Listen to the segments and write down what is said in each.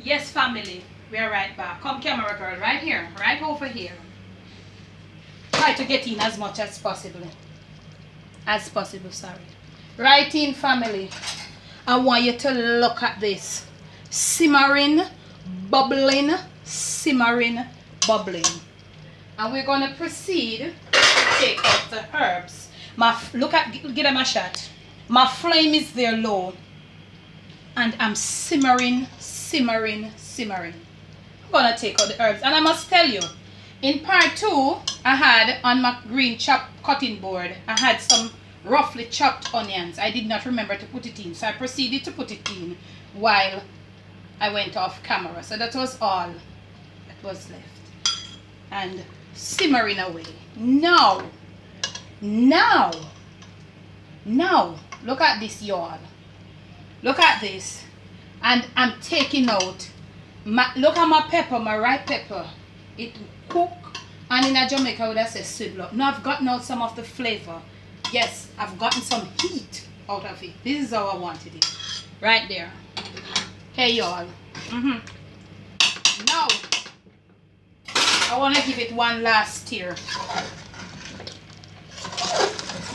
Yes, family, we are right back. Come, camera girl, right here, right over here. Try to get in as much as possible. As possible, sorry. Right in, family. I want you to look at this. Simmering, bubbling, simmering, bubbling. And we're going to proceed to take out the herbs. Look at, give them a shot. My flame is there low. And I'm simmering, simmering, simmering. I'm going to take out the herbs. And I must tell you, in part 2, I had on my green cutting board, I had some roughly chopped onions. I did not remember to put it in. So I proceeded to put it in while I went off camera. So that was all that was left. And simmering away. Now, look at this, y'all. Look at this. And I'm taking out, look at my pepper, my ripe pepper. It cook, and in a Jamaica I would have said sweet. Now I've gotten out some of the flavor. Yes, I've gotten some heat out of it. This is how I wanted it. Right there. Hey, y'all. Now, I want to give it one last stir.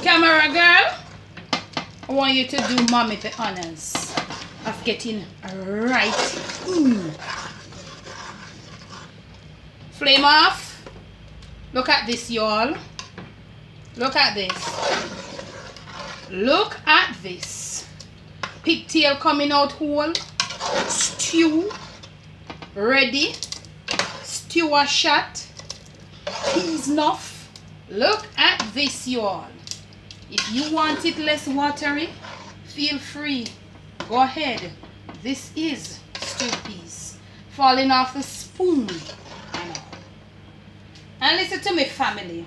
Camera girl, I want you to do mommy the honors of getting right in. Flame off. Look at this, y'all. Look at this. Look at this. Pigtail coming out whole. Stew. Ready. Stew a shot. Peas enough. Look at this, y'all. If you want it less watery, feel free. Go ahead. This is stew peas. Falling off the spoon. And listen to me, family.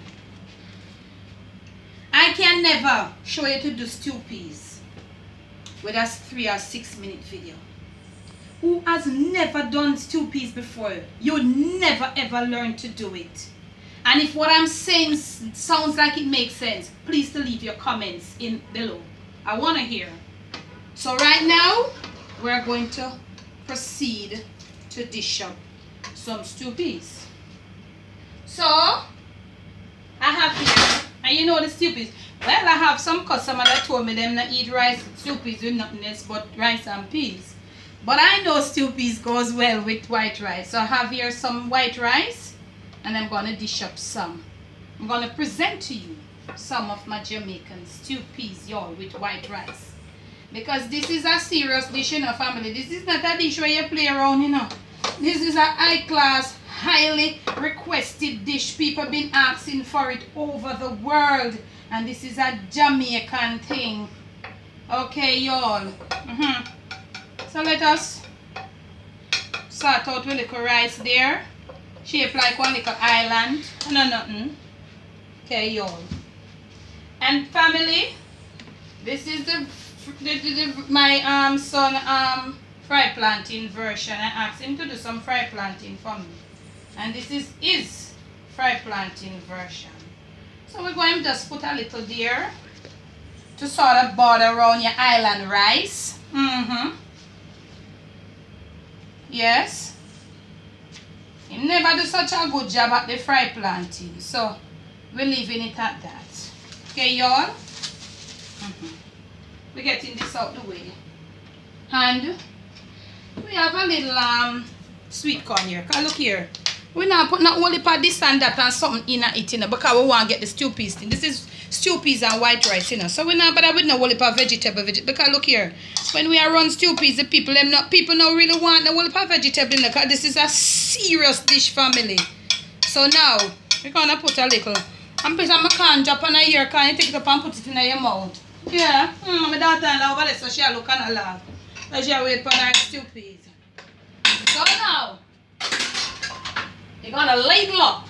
I can never show you to do stew peas with a 3 or 6 minute video. Who has never done stew peas before? You never ever learn to do it. And if what I'm saying sounds like it makes sense, please to leave your comments in below. I want to hear. So right now, we're going to proceed to dish up some stew peas. So, I have here, and you know the stew peas. Well, I have some customer that told me them not eat rice, stew peas with nothing else but rice and peas. But I know stew peas goes well with white rice. So I have here some white rice, and I'm going to dish up some. I'm going to present to you some of my Jamaican stew peas, y'all, with white rice. Because this is a serious dish, you know, family. This is not a dish where you play around, you know. This is a high-class, highly requested dish. People have been asking for it over the world, and this is a Jamaican thing. Okay, y'all. So let us sort out with little rice there, shaped like one little island. No, nothing. Okay, y'all. And family, this is my son fry planting version. I asked him to do some fry planting for me. And this is his fry planting version. So we're going to just put a little there to sort of border around your island rice. Yes. He never do such a good job at the fry planting. So we're leaving it at that. Okay, y'all? We're getting this out the way. And we have a little sweet corn here. Cause look here. We're not putting a whole heap of this and that and something in it, you know, because we want to get the stew peas thing. This is stew peas and white rice, you know. So we're not bother with no whole heap of vegetable. Because look here, when we are run stew peas, the people don't really want the whole heap of vegetable in there, because this is a serious dish, family. So now we're gonna put a little. I'm putting my can drop on here, can you take it up and put it in your mouth? Yeah. My daughter over there, so she'll look and laugh. So she'll wait for her stew peas. So now you're gonna ladle up.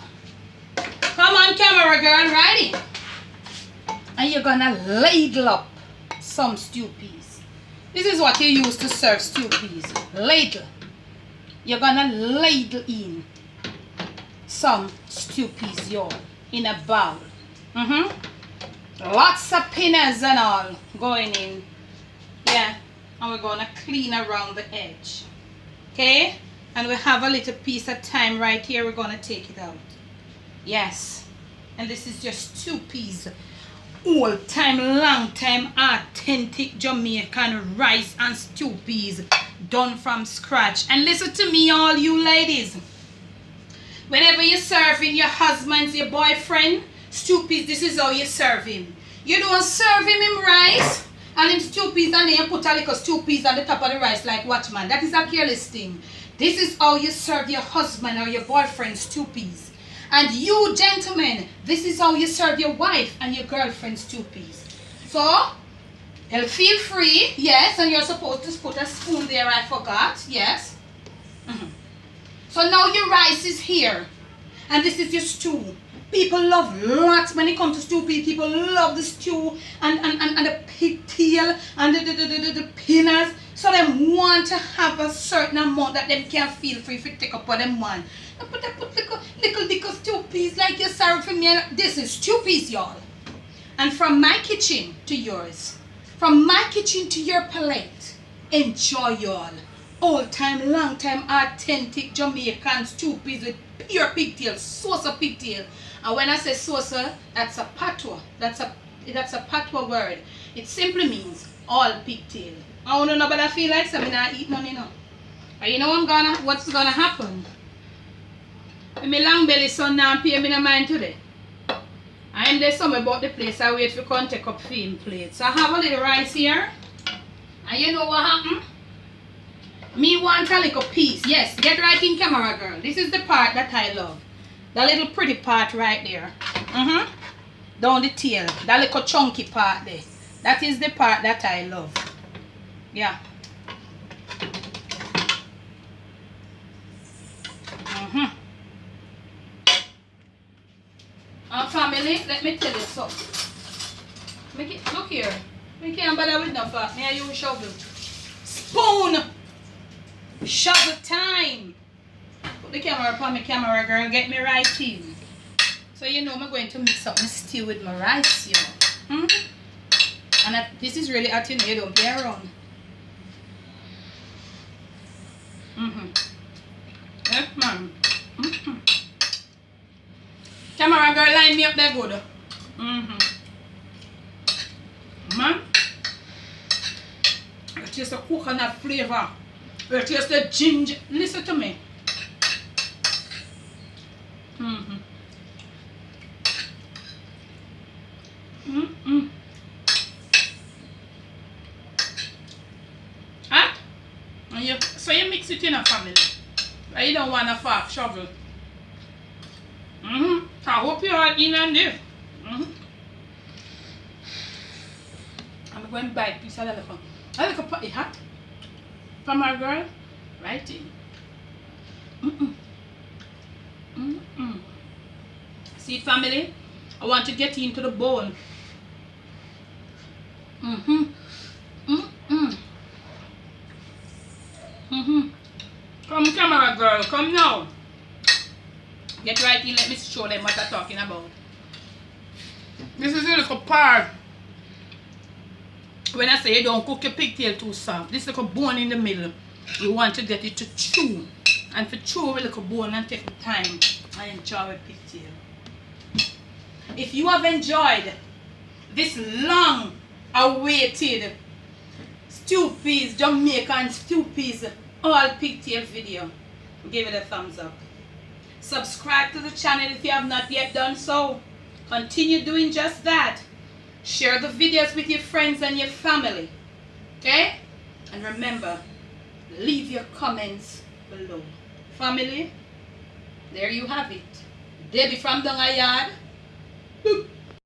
Come on, camera girl, ready? And you're gonna ladle up some stew peas. This is what you use to serve stew peas. Ladle. You're gonna ladle in some stew peas, y'all, in a bowl. Lots of pinners and all going in. Yeah. And we're gonna clean around the edge. Okay? And we have a little piece of thyme right here. We're going to take it out. Yes. And this is just stew peas. Old time, long time, authentic Jamaican rice and stew peas done from scratch. And listen to me, all you ladies. Whenever you're serving your husband's, your boyfriend, stew peas, this is how you serve him. You don't serve him rice and him stew peas and then you put a little stew peas on the top of the rice like watchman. That is a careless thing. This is how you serve your husband or your boyfriend stew peas. And you gentlemen, this is how you serve your wife and your girlfriend stew peas. So, feel free, yes, and you're supposed to put a spoon there, I forgot, yes. So now your rice is here. And this is your stew. People love lots when it comes to stew peas. People love the stew and the pigtail and the peanuts. So they want to have a certain amount that they can feel free to take up what them want. And put little stew peas like you serve for me. This is stew peas, y'all. And from my kitchen to yours, from my kitchen to your plate, enjoy, y'all. Old time, long time, authentic Jamaican stew peas with pure pigtail, sauce of pigtail. And when I say sauce, that's a patois. That's a patois word. It simply means all pigtail. I want to know, but I feel like something I eat none, you know. And you know what's gonna happen? When my long belly son now pay me no mind today. I am there somewhere about the place. I wait for come take up film plate. So I have a little rice here. And you know what happened? Me want a little piece. Yes, get right in camera, girl. This is the part that I love. The little pretty part right there. Down the tail. That little chunky part there. That is the part that I love. Yeah. Family, let me tell you something. Make it, look here. We can't bother with no fast. May I use shovel? Spoon! Shovel time! Put the camera upon my camera, girl, and get me right in. So you know I'm going to mix up my stew with my rice, you know. And this is really hot, you know, you don't play around. Yes, ma'am. Camera girl, line me up there good. Man, it tastes the coconut flavor. It tastes the ginger. Listen to me. Huh? And so you mix it in a family. But you don't want a fork shovel. I hope you are in on this. I'm going to buy a piece of that. I like a pot it hot. From our girl. Right in. See, family, I want to get into the bowl. Come, camera girl, come now. Get right in, let me show them what I'm talking about. This is a little part. When I say you don't cook your pigtail too soft, this little bone in the middle, you want to get it to chew. And for chew a little bone and take the time and enjoy with pigtail. If you have enjoyed this long awaited stew peas, Jamaican stew peas, all pigtail video, give it a thumbs up. Subscribe to the channel if you have not yet done so. Continue doing just that. Share the videos with your friends and your family. Okay? And remember, leave your comments below. Family, there you have it. Debbie from Dongayard.